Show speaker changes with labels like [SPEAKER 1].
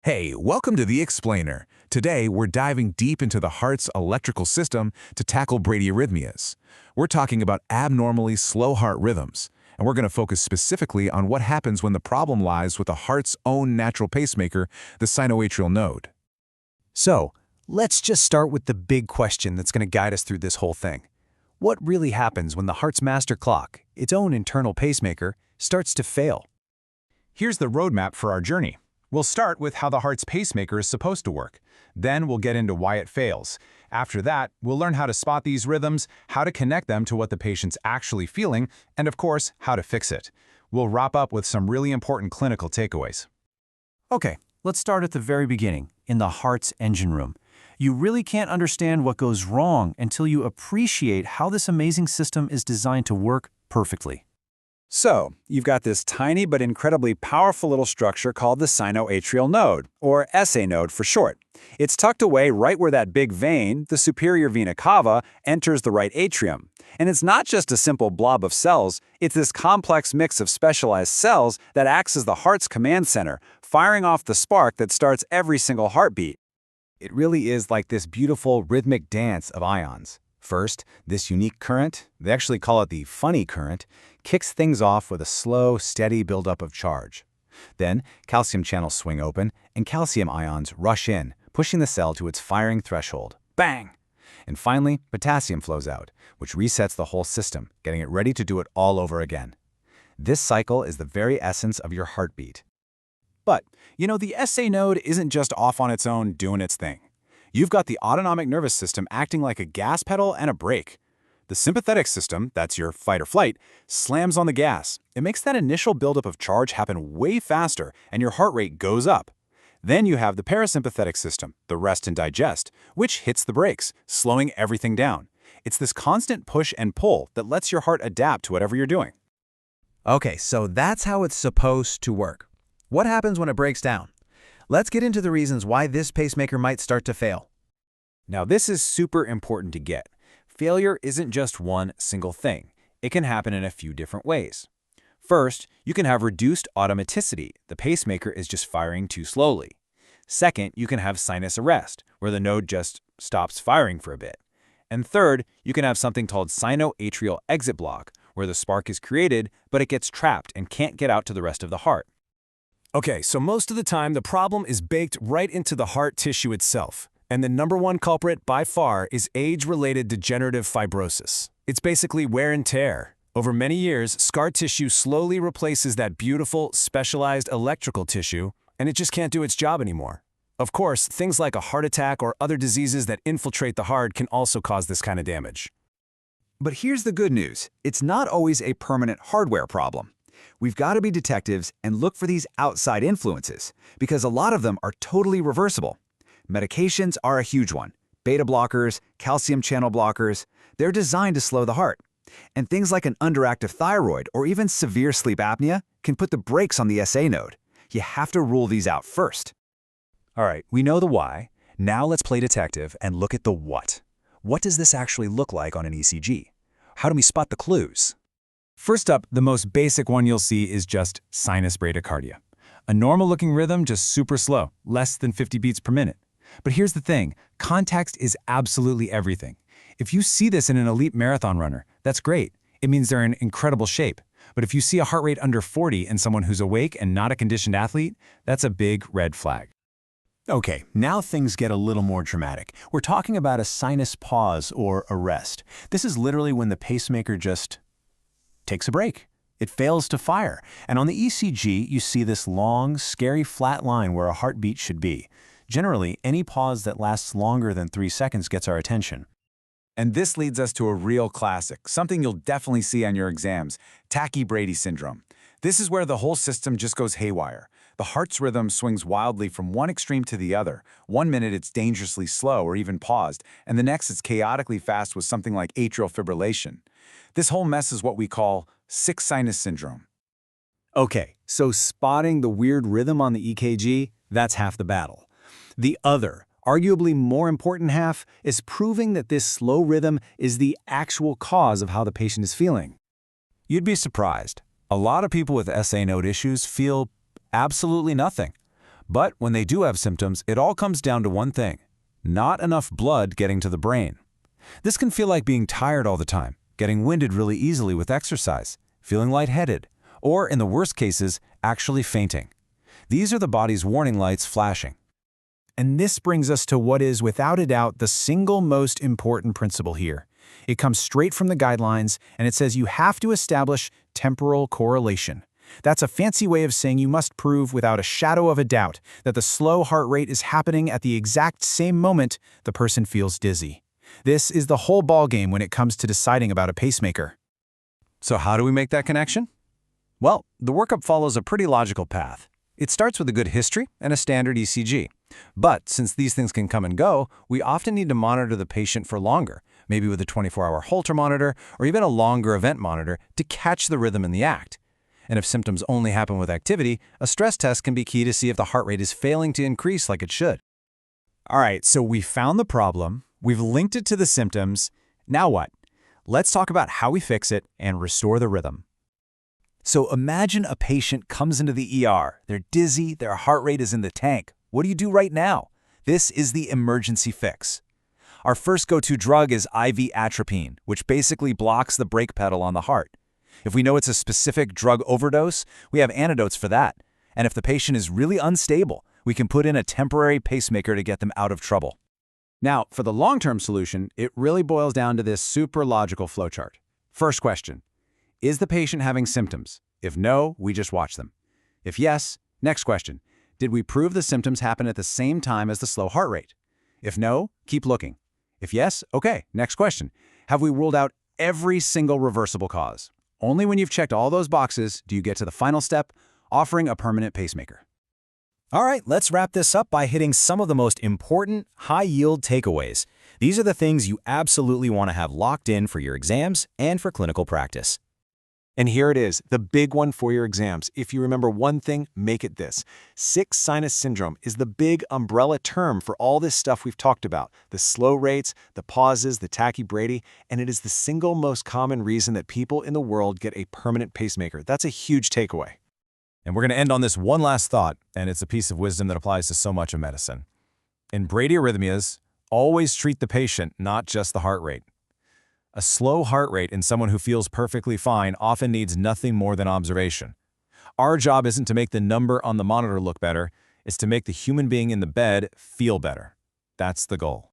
[SPEAKER 1] Hey, welcome to The Explainer. Today, we're diving deep into the heart's electrical system to tackle bradyarrhythmias. We're talking about abnormally slow heart rhythms, and we're going to focus specifically on what happens when the problem lies with the heart's own natural pacemaker, the sinoatrial node.
[SPEAKER 2] So, let's just start with the big question that's going to guide us through this whole thing. What really happens when the heart's master clock, its own internal pacemaker, starts to fail?
[SPEAKER 3] Here's the roadmap for our journey. We'll start with how the heart's pacemaker is supposed to work. Then we'll get into why it fails. After that, we'll learn how to spot these rhythms, how to connect them to what the patient's actually feeling, and of course, how to fix it. We'll wrap up with some really important clinical takeaways.
[SPEAKER 2] Okay, let's start at the very beginning, in the heart's engine room. You really can't understand what goes wrong until you appreciate how this amazing system is designed to work perfectly.
[SPEAKER 4] So, you've got this tiny but incredibly powerful little structure called the sinoatrial node, or SA node for short. It's tucked away right where that big vein, the superior vena cava, enters the right atrium. And it's not just a simple blob of cells, it's this complex mix of specialized cells that acts as the heart's command center, firing off the spark that starts every single heartbeat.
[SPEAKER 5] It really is like this beautiful rhythmic dance of ions. First, this unique current, they actually call it the funny current, kicks things off with a slow, steady buildup of charge. Then, calcium channels swing open, and calcium ions rush in, pushing the cell to its firing threshold. Bang! And finally, potassium flows out, which resets the whole system, getting it ready to do it all over again. This cycle is the very essence of your heartbeat.
[SPEAKER 4] But, the SA node isn't just off on its own doing its thing. You've got the autonomic nervous system acting like a gas pedal and a brake. The sympathetic system, that's your fight or flight, slams on the gas. It makes that initial buildup of charge happen way faster, and your heart rate goes up. Then you have the parasympathetic system, the rest and digest, which hits the brakes, slowing everything down. It's this constant push and pull that lets your heart adapt to whatever you're doing.
[SPEAKER 2] Okay, so that's how it's supposed to work. What happens when it breaks down? Let's get into the reasons why this pacemaker might start to fail.
[SPEAKER 4] Now, this is super important to get. Failure isn't just one single thing. It can happen in a few different ways. First, you can have reduced automaticity. The pacemaker is just firing too slowly. Second, you can have sinus arrest, where the node just stops firing for a bit. And third, you can have something called sinoatrial exit block, where the spark is created, but it gets trapped and can't get out to the rest of the heart.
[SPEAKER 6] Okay, so most of the time, the problem is baked right into the heart tissue itself. And the number one culprit, by far, is age-related degenerative fibrosis. It's basically wear and tear. Over many years, scar tissue slowly replaces that beautiful, specialized electrical tissue, and it just can't do its job anymore. Of course, things like a heart attack or other diseases that infiltrate the heart can also cause this kind of damage.
[SPEAKER 4] But here's the good news. It's not always a permanent hardware problem. We've got to be detectives and look for these outside influences, because a lot of them are totally reversible. Medications are a huge one. Beta blockers, calcium channel blockers, they're designed to slow the heart. And things like an underactive thyroid or even severe sleep apnea can put the brakes on the SA node. You have to rule these out first.
[SPEAKER 2] All right, we know the why. Now let's play detective and look at the what. What does this actually look like on an ECG? How do we spot the clues?
[SPEAKER 3] First up, the most basic one you'll see is just sinus bradycardia. A normal-looking rhythm, just super slow, less than 50 beats per minute. But here's the thing, context is absolutely everything. If you see this in an elite marathon runner, that's great. It means they're in incredible shape. But if you see a heart rate under 40 in someone who's awake and not a conditioned athlete, that's a big red flag.
[SPEAKER 7] Okay, now things get a little more dramatic. We're talking about a sinus pause or arrest. This is literally when the pacemaker just takes a break. It fails to fire. And on the ECG, you see this long, scary flat line where a heartbeat should be. Generally, any pause that lasts longer than 3 seconds gets our attention.
[SPEAKER 4] And this leads us to a real classic, something you'll definitely see on your exams, tachybrady syndrome. This is where the whole system just goes haywire. The heart's rhythm swings wildly from one extreme to the other. 1 minute it's dangerously slow or even paused, and the next it's chaotically fast with something like atrial fibrillation. This whole mess is what we call sick sinus syndrome.
[SPEAKER 2] Okay, so spotting the weird rhythm on the EKG, that's half the battle. The other, arguably more important half, is proving that this slow rhythm is the actual cause of how the patient is feeling.
[SPEAKER 3] You'd be surprised. A lot of people with SA node issues feel absolutely nothing.
[SPEAKER 4] But when they do have symptoms, it all comes down to one thing: not enough blood getting to the brain. This can feel like being tired all the time, getting winded really easily with exercise, feeling lightheaded, or in the worst cases, actually fainting. These are the body's warning lights flashing.
[SPEAKER 3] And this brings us to what is, without a doubt, the single most important principle here. It comes straight from the guidelines, and it says you have to establish temporal correlation. That's a fancy way of saying you must prove without a shadow of a doubt that the slow heart rate is happening at the exact same moment the person feels dizzy. This is the whole ballgame when it comes to deciding about a pacemaker.
[SPEAKER 4] So how do we make that connection? Well, the workup follows a pretty logical path. It starts with a good history and a standard ECG. But since these things can come and go, we often need to monitor the patient for longer, maybe with a 24-hour Holter monitor or even a longer event monitor to catch the rhythm in the act. And if symptoms only happen with activity, a stress test can be key to see if the heart rate is failing to increase like it should.
[SPEAKER 5] All right, so we found the problem, we've linked it to the symptoms. Now what? Let's talk about how we fix it and restore the rhythm.
[SPEAKER 4] So imagine a patient comes into the ER. They're dizzy, their heart rate is in the tank. What do you do right now? This is the emergency fix. Our first go-to drug is IV atropine, which basically blocks the brake pedal on the heart. If we know it's a specific drug overdose, we have antidotes for that. And if the patient is really unstable, we can put in a temporary pacemaker to get them out of trouble.
[SPEAKER 5] Now, for the long-term solution, it really boils down to this super logical flowchart. First question: is the patient having symptoms? If no, we just watch them. If yes, next question: did we prove the symptoms happen at the same time as the slow heart rate? If no, keep looking. If yes, okay, next question: have we ruled out every single reversible cause? Only when you've checked all those boxes do you get to the final step, offering a permanent pacemaker.
[SPEAKER 2] All right, let's wrap this up by hitting some of the most important, high-yield takeaways. These are the things you absolutely want to have locked in for your exams and for clinical practice.
[SPEAKER 6] And here it is, the big one for your exams. If you remember one thing, make it this. Sick sinus syndrome is the big umbrella term for all this stuff we've talked about. The slow rates, the pauses, the tachybrady, and it is the single most common reason that people in the world get a permanent pacemaker. That's a huge takeaway.
[SPEAKER 1] And we're going to end on this one last thought, and it's a piece of wisdom that applies to so much of medicine. In bradyarrhythmias, always treat the patient, not just the heart rate. A slow heart rate in someone who feels perfectly fine often needs nothing more than observation. Our job isn't to make the number on the monitor look better, it's to make the human being in the bed feel better. That's the goal.